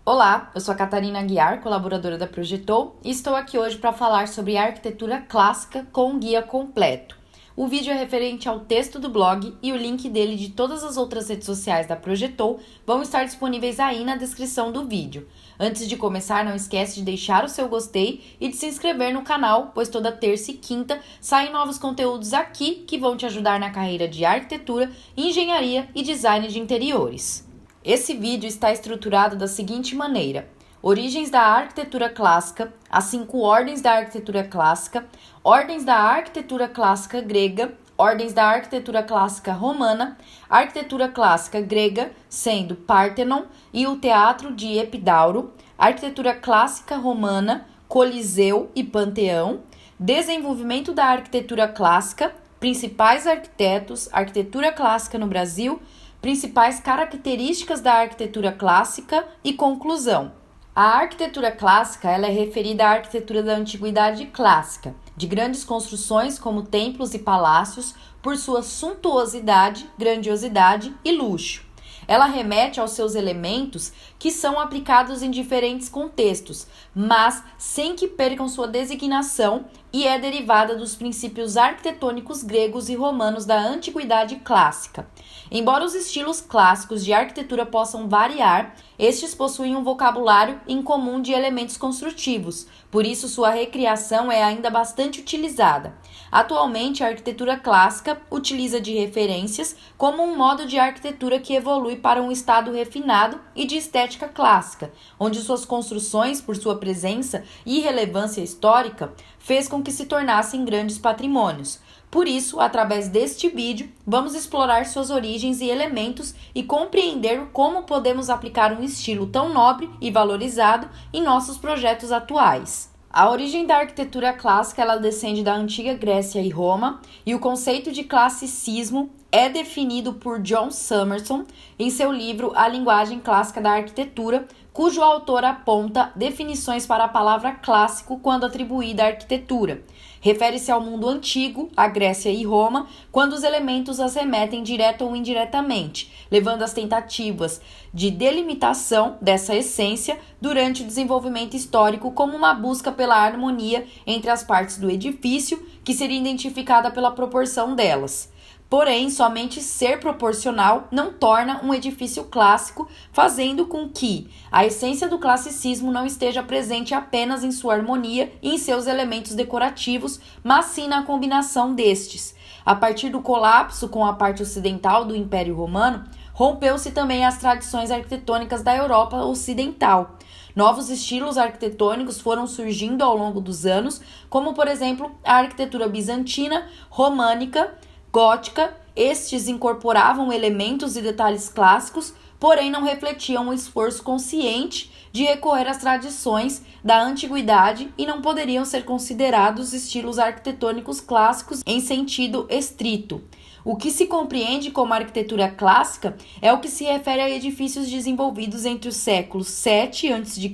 Olá, eu sou a Catarina Aguiar, colaboradora da Projetou, e estou aqui hoje para falar sobre arquitetura clássica com um guia completo. O vídeo é referente ao texto do blog e o link dele de todas as outras redes sociais da Projetou vão estar disponíveis aí na descrição do vídeo. Antes de começar, não esquece de deixar o seu gostei e de se inscrever no canal, pois toda terça e quinta saem novos conteúdos aqui que vão te ajudar na carreira de arquitetura, engenharia e design de interiores. Esse vídeo está estruturado da seguinte maneira: origens da arquitetura clássica, as 5 ordens da arquitetura clássica, ordens da arquitetura clássica grega, ordens da arquitetura clássica romana, arquitetura clássica grega, sendo Pártenon e o Teatro de Epidauro, arquitetura clássica romana, Coliseu e Panteão, desenvolvimento da arquitetura clássica, principais arquitetos, arquitetura clássica no Brasil, principais características da arquitetura clássica e conclusão. A arquitetura clássica ela é referida à arquitetura da antiguidade clássica, de grandes construções como templos e palácios, por sua suntuosidade, grandiosidade e luxo. Ela remete aos seus elementos que são aplicados em diferentes contextos, mas sem que percam sua designação e é derivada dos princípios arquitetônicos gregos e romanos da antiguidade clássica. Embora os estilos clássicos de arquitetura possam variar, estes possuem um vocabulário em comum de elementos construtivos, por isso sua recriação é ainda bastante utilizada. Atualmente, a arquitetura clássica utiliza de referências como um modo de arquitetura que evolui para um estado refinado e de estética clássica, onde suas construções, por sua presença e relevância histórica, fez com que se tornassem grandes patrimônios. Por isso, através deste vídeo, vamos explorar suas origens e elementos e compreender como podemos aplicar um estilo tão nobre e valorizado em nossos projetos atuais. A origem da arquitetura clássica ela descende da antiga Grécia e Roma, e o conceito de classicismo é definido por John Summerson em seu livro A Linguagem Clássica da Arquitetura, cujo autor aponta definições para a palavra clássico quando atribuída à arquitetura. Refere-se ao mundo antigo, a Grécia e Roma, quando os elementos as remetem direta ou indiretamente, levando às tentativas de delimitação dessa essência durante o desenvolvimento histórico como uma busca pela harmonia entre as partes do edifício, que seria identificada pela proporção delas. Porém, somente ser proporcional não torna um edifício clássico, fazendo com que a essência do classicismo não esteja presente apenas em sua harmonia e em seus elementos decorativos, mas sim na combinação destes. A partir do colapso com a parte ocidental do Império Romano, rompeu-se também as tradições arquitetônicas da Europa Ocidental. Novos estilos arquitetônicos foram surgindo ao longo dos anos, como por exemplo a arquitetura bizantina, românica, gótica. Estes incorporavam elementos e detalhes clássicos, porém não refletiam o esforço consciente de recorrer às tradições da antiguidade e não poderiam ser considerados estilos arquitetônicos clássicos em sentido estrito. O que se compreende como arquitetura clássica é o que se refere a edifícios desenvolvidos entre os séculos 7 a.C.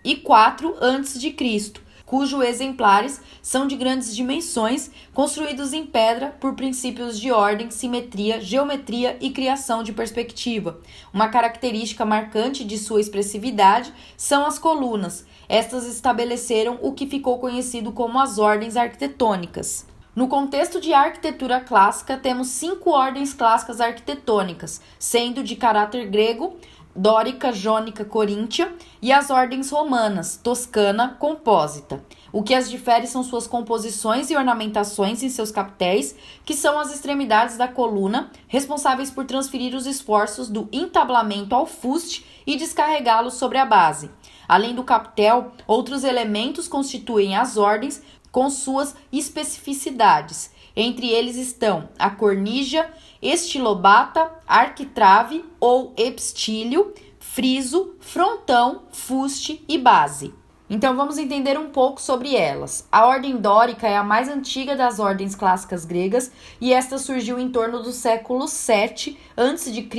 e 4 a.C., cujos exemplares são de grandes dimensões, construídos em pedra por princípios de ordem, simetria, geometria e criação de perspectiva. Uma característica marcante de sua expressividade são as colunas. Estas estabeleceram o que ficou conhecido como as ordens arquitetônicas. No contexto de arquitetura clássica, temos 5 ordens clássicas arquitetônicas, sendo de caráter grego, dórica, jônica, coríntia, e as ordens romanas, toscana, compósita. O que as difere são suas composições e ornamentações em seus capitéis, que são as extremidades da coluna, responsáveis por transferir os esforços do entablamento ao fuste e descarregá-los sobre a base. Além do capitel, outros elementos constituem as ordens com suas especificidades. Entre eles estão a cornija, estilobata, arquitrave ou epistílio, friso, frontão, fuste e base. Então vamos entender um pouco sobre elas. A ordem dórica é a mais antiga das ordens clássicas gregas e esta surgiu em torno do século 7 a.C.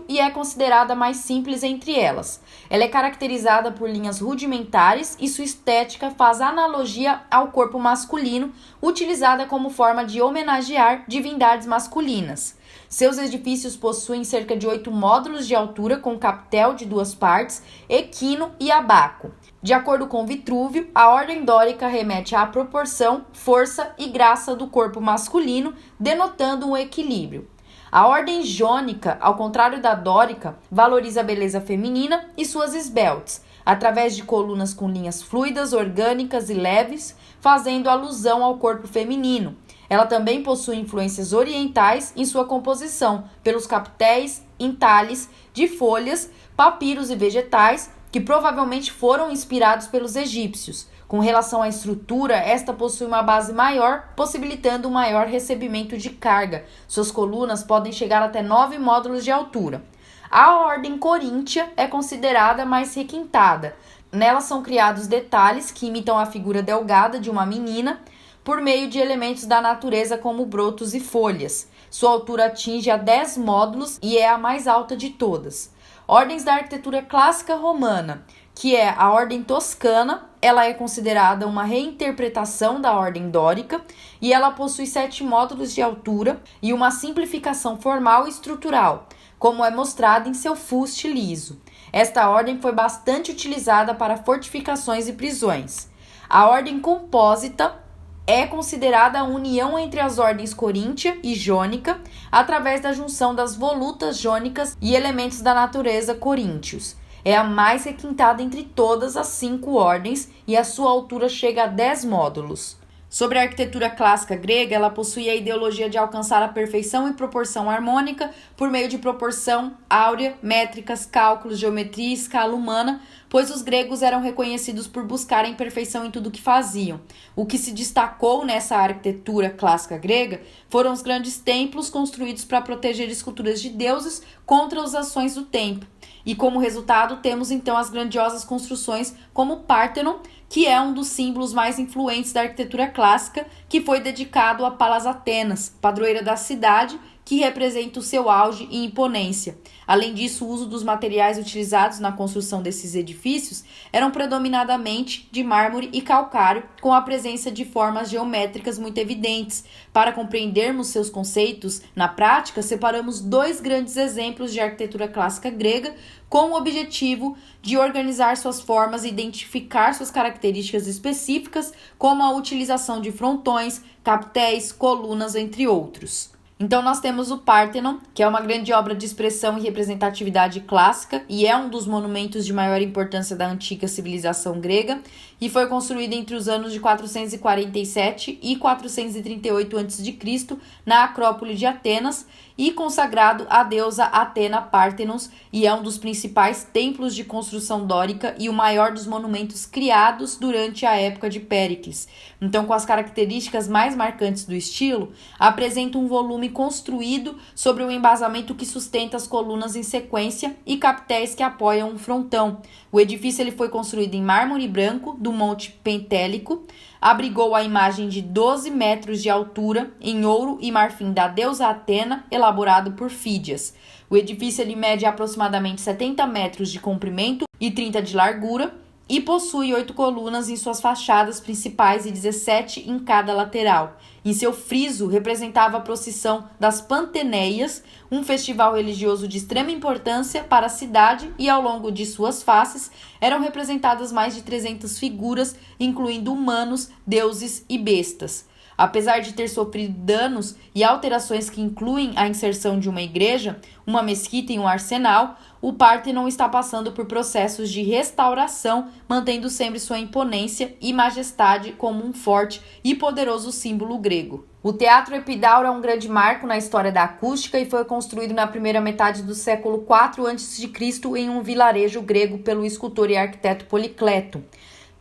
e é considerada a mais simples entre elas. Ela é caracterizada por linhas rudimentares e sua estética faz analogia ao corpo masculino, utilizada como forma de homenagear divindades masculinas. Seus edifícios possuem cerca de 8 módulos de altura com capitel de 2 partes, equino e abaco. De acordo com Vitrúvio, a ordem dórica remete à proporção, força e graça do corpo masculino, denotando um equilíbrio. A ordem jônica, ao contrário da dórica, valoriza a beleza feminina e suas esbeltes, através de colunas com linhas fluidas, orgânicas e leves, fazendo alusão ao corpo feminino. Ela também possui influências orientais em sua composição, pelos capitéis, entalhes de folhas, papiros e vegetais, que provavelmente foram inspirados pelos egípcios. Com relação à estrutura, esta possui uma base maior, possibilitando um maior recebimento de carga. Suas colunas podem chegar até 9 módulos de altura. A ordem coríntia é considerada mais requintada. Nela são criados detalhes que imitam a figura delgada de uma menina, por meio de elementos da natureza como brotos e folhas. Sua altura atinge a 10 módulos e é a mais alta de todas. Ordens da arquitetura clássica romana, que é a ordem toscana, ela é considerada uma reinterpretação da ordem dórica e ela possui 7 módulos de altura e uma simplificação formal e estrutural, como é mostrado em seu fuste liso. Esta ordem foi bastante utilizada para fortificações e prisões. A ordem compósita é considerada a união entre as ordens coríntia e jônica através da junção das volutas jônicas e elementos da natureza coríntios. É a mais requintada entre todas as 5 ordens e a sua altura chega a 10 módulos. Sobre a arquitetura clássica grega, ela possui a ideologia de alcançar a perfeição e proporção harmônica por meio de proporção áurea, métricas, cálculos, geometria e escala humana, pois os gregos eram reconhecidos por buscarem perfeição em tudo o que faziam. O que se destacou nessa arquitetura clássica grega foram os grandes templos construídos para proteger esculturas de deuses contra as ações do tempo. E como resultado, temos então as grandiosas construções como o Pártenon, que é um dos símbolos mais influentes da arquitetura clássica, que foi dedicado a Palas Atenas, padroeira da cidade, que representa o seu auge e imponência. Além disso, o uso dos materiais utilizados na construção desses edifícios eram predominantemente de mármore e calcário, com a presença de formas geométricas muito evidentes. Para compreendermos seus conceitos na prática, separamos 2 grandes exemplos de arquitetura clássica grega, com o objetivo de organizar suas formas e identificar suas características específicas, como a utilização de frontões, capitéis, colunas, entre outros. Então nós temos o Pártenon, que é uma grande obra de expressão e representatividade clássica e é um dos monumentos de maior importância da antiga civilização grega e foi construído entre os anos de 447 e 438 a.C. na Acrópole de Atenas e consagrado à deusa Atena Pártenos e é um dos principais templos de construção dórica e o maior dos monumentos criados durante a época de Péricles. Então, com as características mais marcantes do estilo, apresenta um volume construído sobre um embasamento que sustenta as colunas em sequência e capitéis que apoiam um frontão. O edifício ele foi construído em mármore branco do Monte Pentélico, abrigou a imagem de 12 metros de altura em ouro e marfim da deusa Atena, elaborado por Fídias. O edifício ele mede aproximadamente 70 metros de comprimento e 30 de largura e possui 8 colunas em suas fachadas principais e 17 em cada lateral. Em seu friso representava a procissão das Panteneias, um festival religioso de extrema importância para a cidade, e ao longo de suas faces eram representadas mais de 300 figuras, incluindo humanos, deuses e bestas. Apesar de ter sofrido danos e alterações que incluem a inserção de uma igreja, uma mesquita e um arsenal, o Pártenon está passando por processos de restauração, mantendo sempre sua imponência e majestade como um forte e poderoso símbolo grego. O Teatro Epidauro é um grande marco na história da acústica e foi construído na primeira metade do século IV a.C. em um vilarejo grego pelo escultor e arquiteto Policleto.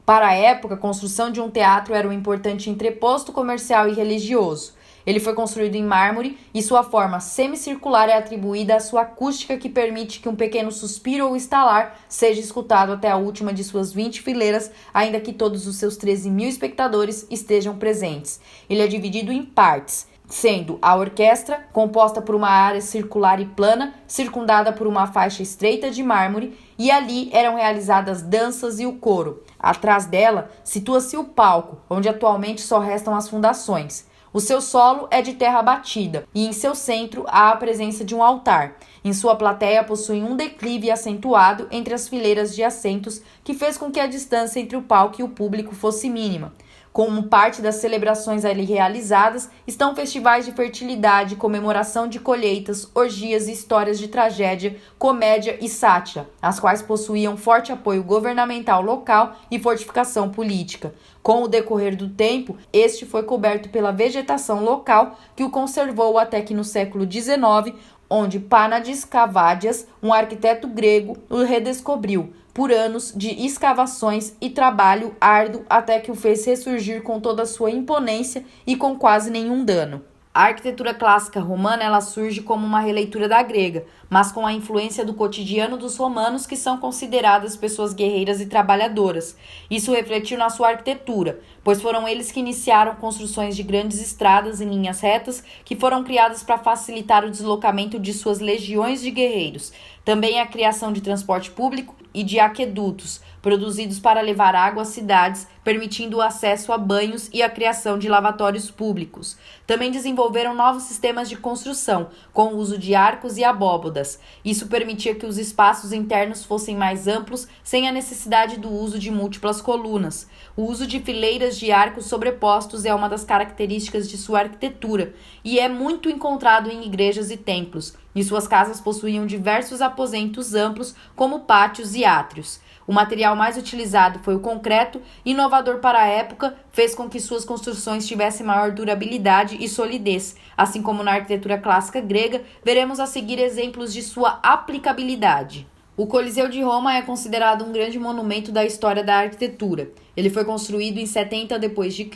Para a época, a construção de um teatro era um importante entreposto comercial e religioso. Ele foi construído em mármore e sua forma semicircular é atribuída à sua acústica que permite que um pequeno suspiro ou estalar seja escutado até a última de suas 20 fileiras, ainda que todos os seus 13.000 espectadores estejam presentes. Ele é dividido em partes, sendo a orquestra, composta por uma área circular e plana, circundada por uma faixa estreita de mármore, e ali eram realizadas danças e o coro. Atrás dela situa-se o palco, onde atualmente só restam as fundações. O seu solo é de terra batida e em seu centro há a presença de um altar. Em sua plateia possui um declive acentuado entre as fileiras de assentos que fez com que a distância entre o palco e o público fosse mínima. Como parte das celebrações ali realizadas, estão festivais de fertilidade, comemoração de colheitas, orgias e histórias de tragédia, comédia e sátira, as quais possuíam forte apoio governamental local e fortificação política. Com o decorrer do tempo, este foi coberto pela vegetação local, que o conservou até que no século XIX, onde Pánades Cavadias, um arquiteto grego, o redescobriu, por anos de escavações e trabalho árduo até que o fez ressurgir com toda a sua imponência e com quase nenhum dano. A arquitetura clássica romana ela surge como uma releitura da grega, mas com a influência do cotidiano dos romanos, que são consideradas pessoas guerreiras e trabalhadoras. Isso refletiu na sua arquitetura, pois foram eles que iniciaram construções de grandes estradas em linhas retas, que foram criadas para facilitar o deslocamento de suas legiões de guerreiros. Também a criação de transporte público e de aquedutos, produzidos para levar água às cidades, permitindo o acesso a banhos e a criação de lavatórios públicos. Também desenvolveram novos sistemas de construção, com o uso de arcos e abóbodas. Isso permitia que os espaços internos fossem mais amplos, sem a necessidade do uso de múltiplas colunas. O uso de fileiras de arcos sobrepostos é uma das características de sua arquitetura e é muito encontrado em igrejas e templos. E suas casas possuíam diversos aposentos amplos, como pátios e átrios. O material mais utilizado foi o concreto, inovador para a época, fez com que suas construções tivessem maior durabilidade e solidez. Assim como na arquitetura clássica grega, veremos a seguir exemplos de sua aplicabilidade. O Coliseu de Roma é considerado um grande monumento da história da arquitetura. Ele foi construído em 70 d.C.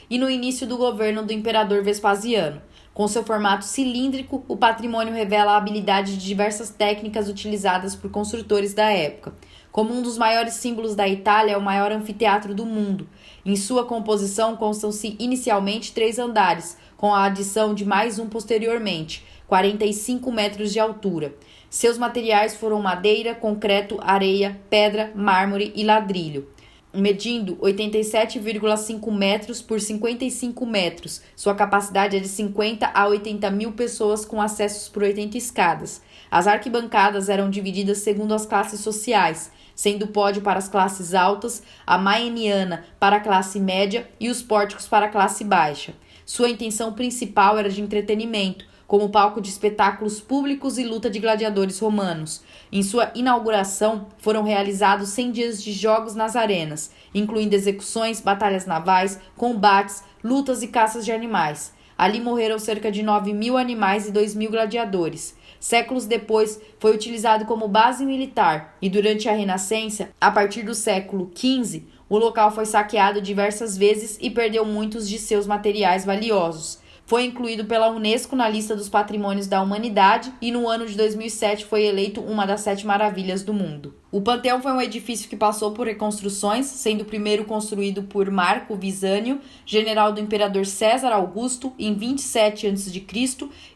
e no início do governo do imperador Vespasiano. Com seu formato cilíndrico, o patrimônio revela a habilidade de diversas técnicas utilizadas por construtores da época. Como um dos maiores símbolos da Itália, é o maior anfiteatro do mundo. Em sua composição constam-se inicialmente 3 andares, com a adição de mais um posteriormente, 45 metros de altura. Seus materiais foram madeira, concreto, areia, pedra, mármore e ladrilho. Medindo 87,5 metros por 55 metros. Sua capacidade é de 50 a 80 mil pessoas com acessos por 80 escadas. As arquibancadas eram divididas segundo as classes sociais, sendo o pódio para as classes altas, a maeniana para a classe média e os pórticos para a classe baixa. Sua intenção principal era de entretenimento, como palco de espetáculos públicos e luta de gladiadores romanos. Em sua inauguração, foram realizados 100 dias de jogos nas arenas, incluindo execuções, batalhas navais, combates, lutas e caças de animais. Ali morreram cerca de 9.000 animais e 2.000 gladiadores. Séculos depois, foi utilizado como base militar e durante a Renascença, a partir do século XV, o local foi saqueado diversas vezes e perdeu muitos de seus materiais valiosos. Foi incluído pela Unesco na lista dos patrimônios da humanidade e no ano de 2007 foi eleito uma das 7 maravilhas do mundo. O Panteão foi um edifício que passou por reconstruções, sendo o primeiro construído por Marco Visânio, general do imperador César Augusto, em 27 a.C.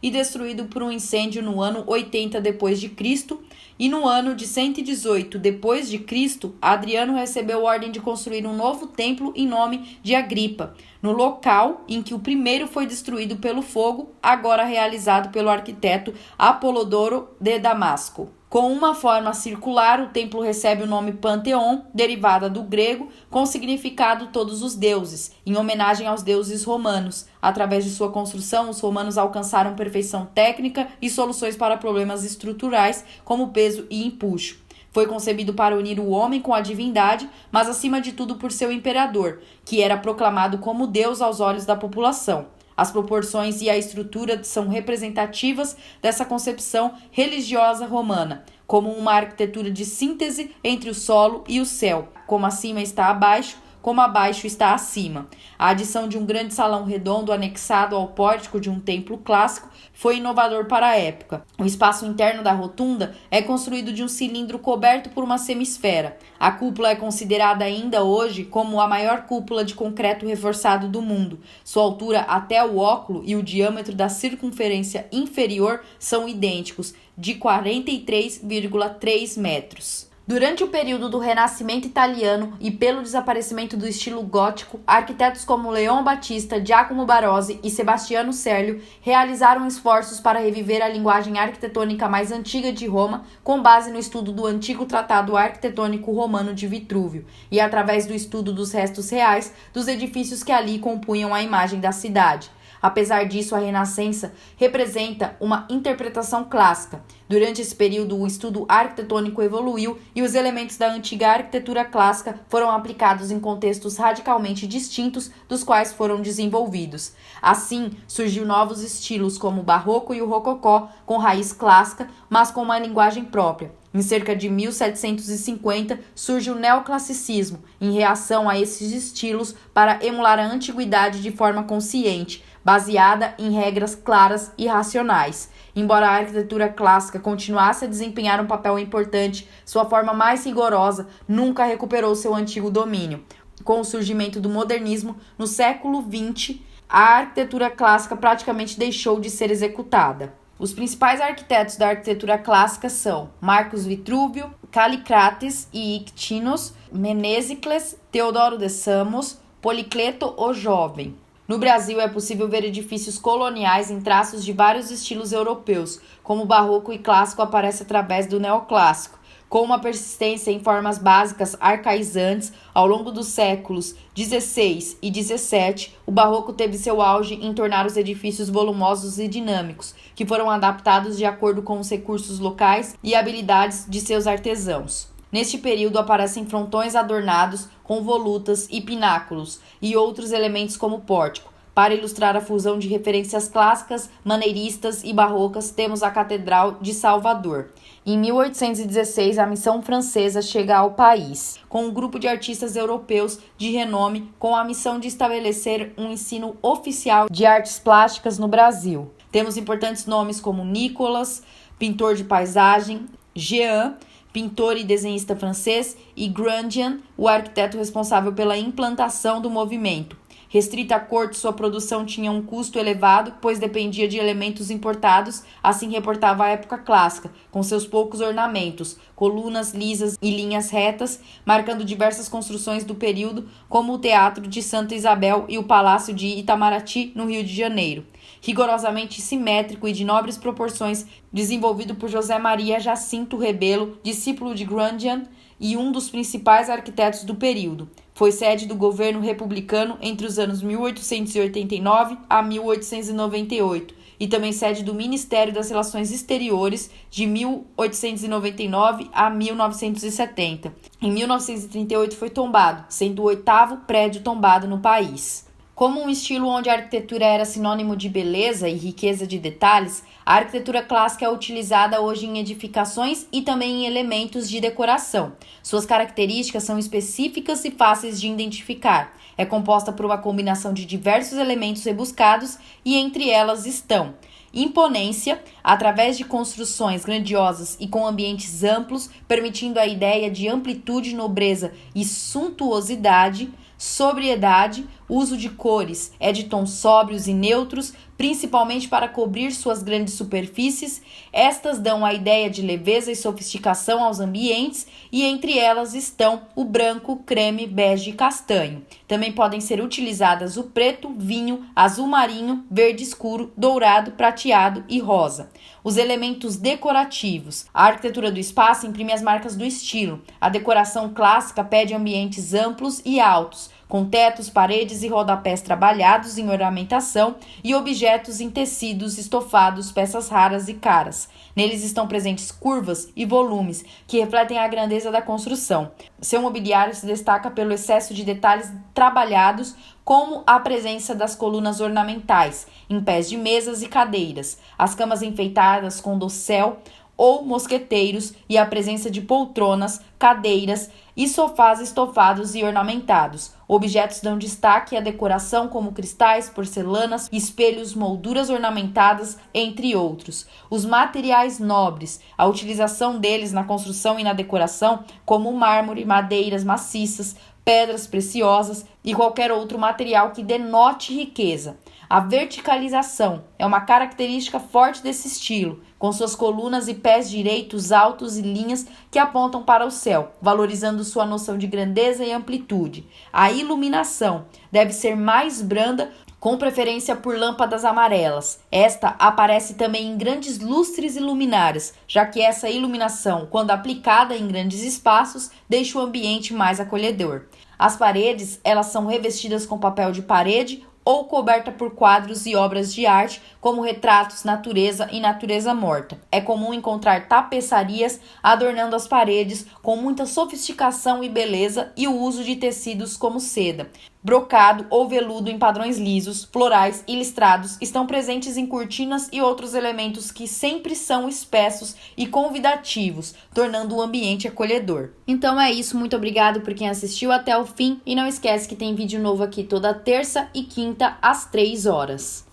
e destruído por um incêndio no ano 80 d.C. E no ano de 118 d.C., Adriano recebeu ordem de construir um novo templo em nome de Agripa, no local em que o primeiro foi destruído pelo fogo, agora realizado pelo arquiteto Apolodoro de Damasco. Com uma forma circular, o templo recebe o nome Panteon, derivada do grego, com significado todos os deuses, em homenagem aos deuses romanos. Através de sua construção, os romanos alcançaram perfeição técnica e soluções para problemas estruturais, como peso e empuxo. Foi concebido para unir o homem com a divindade, mas acima de tudo por seu imperador, que era proclamado como Deus aos olhos da população. As proporções e a estrutura são representativas dessa concepção religiosa romana, como uma arquitetura de síntese entre o solo e o céu, como acima está abaixo, como abaixo está acima. A adição de um grande salão redondo anexado ao pórtico de um templo clássico foi inovador para a época. O espaço interno da rotunda é construído de um cilindro coberto por uma semisfera. A cúpula é considerada ainda hoje como a maior cúpula de concreto reforçado do mundo. Sua altura até o óculo e o diâmetro da circunferência inferior são idênticos, de 43,3 metros. Durante o período do Renascimento italiano e pelo desaparecimento do estilo gótico, arquitetos como Leon Battista, Giacomo Barozzi e Sebastiano Serlio realizaram esforços para reviver a linguagem arquitetônica mais antiga de Roma, com base no estudo do antigo Tratado Arquitetônico Romano de Vitrúvio e através do estudo dos restos reais dos edifícios que ali compunham a imagem da cidade. Apesar disso, a Renascença representa uma interpretação clássica. Durante esse período, o estudo arquitetônico evoluiu e os elementos da antiga arquitetura clássica foram aplicados em contextos radicalmente distintos dos quais foram desenvolvidos. Assim, surgiu novos estilos como o barroco e o rococó, com raiz clássica, mas com uma linguagem própria. Em cerca de 1750, surge o neoclassicismo, em reação a esses estilos para emular a antiguidade de forma consciente, baseada em regras claras e racionais. Embora a arquitetura clássica continuasse a desempenhar um papel importante, sua forma mais rigorosa nunca recuperou seu antigo domínio. Com o surgimento do modernismo, no século XX, a arquitetura clássica praticamente deixou de ser executada. Os principais arquitetos da arquitetura clássica são Marcos Vitruvio, Callicrates e Ictinos, Menesicles, Teodoro de Samos, Policleto o Jovem. No Brasil, é possível ver edifícios coloniais em traços de vários estilos europeus, como o barroco e clássico aparece através do neoclássico. Com uma persistência em formas básicas arcaizantes, ao longo dos séculos XVI e XVII, o barroco teve seu auge em tornar os edifícios volumosos e dinâmicos, que foram adaptados de acordo com os recursos locais e habilidades de seus artesãos. Neste período aparecem frontões adornados com volutas e pináculos e outros elementos como pórtico. Para ilustrar a fusão de referências clássicas, maneiristas e barrocas, temos a Catedral de Salvador. Em 1816, a missão francesa chega ao país, com um grupo de artistas europeus de renome com a missão de estabelecer um ensino oficial de artes plásticas no Brasil. Temos importantes nomes como Nicolas, pintor de paisagem, Jean, pintor e desenhista francês, e Grandjean, o arquiteto responsável pela implantação do movimento. Restrita à corte, sua produção tinha um custo elevado, pois dependia de elementos importados, assim reportava a época clássica, com seus poucos ornamentos, colunas lisas e linhas retas, marcando diversas construções do período, como o Teatro de Santa Isabel e o Palácio de Itamaraty, no Rio de Janeiro. Rigorosamente simétrico e de nobres proporções, desenvolvido por José Maria Jacinto Rebelo, discípulo de Grandjean e um dos principais arquitetos do período. Foi sede do governo republicano entre os anos 1889 a 1898 e também sede do Ministério das Relações Exteriores de 1899 a 1970. Em 1938 foi tombado, sendo o 8º prédio tombado no país. Como um estilo onde a arquitetura era sinônimo de beleza e riqueza de detalhes, a arquitetura clássica é utilizada hoje em edificações e também em elementos de decoração. Suas características são específicas e fáceis de identificar. É composta por uma combinação de diversos elementos rebuscados e entre elas estão imponência, através de construções grandiosas e com ambientes amplos, permitindo a ideia de amplitude, nobreza e suntuosidade, sobriedade, uso de cores, é de tons sóbrios e neutros, principalmente para cobrir suas grandes superfícies. Estas dão a ideia de leveza e sofisticação aos ambientes e entre elas estão o branco, creme, bege e castanho. Também podem ser utilizadas o preto, vinho, azul marinho, verde escuro, dourado, prateado e rosa. Os elementos decorativos. A arquitetura do espaço imprime as marcas do estilo. A decoração clássica pede ambientes amplos e altos, com tetos, paredes e rodapés trabalhados em ornamentação e objetos em tecidos, estofados, peças raras e caras. Neles estão presentes curvas e volumes, que refletem a grandeza da construção. Seu mobiliário se destaca pelo excesso de detalhes trabalhados, como a presença das colunas ornamentais, em pés de mesas e cadeiras, as camas enfeitadas com dossel, ou mosqueteiros e a presença de poltronas, cadeiras e sofás estofados e ornamentados. Objetos dão destaque à decoração como cristais, porcelanas, espelhos, molduras ornamentadas, entre outros. Os materiais nobres, a utilização deles na construção e na decoração, como mármore, madeiras maciças, pedras preciosas e qualquer outro material que denote riqueza. A verticalização é uma característica forte desse estilo, com suas colunas e pés direitos, altos e linhas que apontam para o céu, valorizando sua noção de grandeza e amplitude. A iluminação deve ser mais branda, com preferência por lâmpadas amarelas. Esta aparece também em grandes lustres e luminárias, já que essa iluminação, quando aplicada em grandes espaços, deixa o ambiente mais acolhedor. As paredes, elas são revestidas com papel de parede ou coberta por quadros e obras de arte, como retratos, natureza e natureza morta. É comum encontrar tapeçarias adornando as paredes com muita sofisticação e beleza e o uso de tecidos como seda, brocado ou veludo em padrões lisos, florais e listrados estão presentes em cortinas e outros elementos que sempre são espessos e convidativos, tornando o ambiente acolhedor. Então é isso, muito obrigado por quem assistiu até o fim e não esquece que tem vídeo novo aqui toda terça e quinta às 3 horas.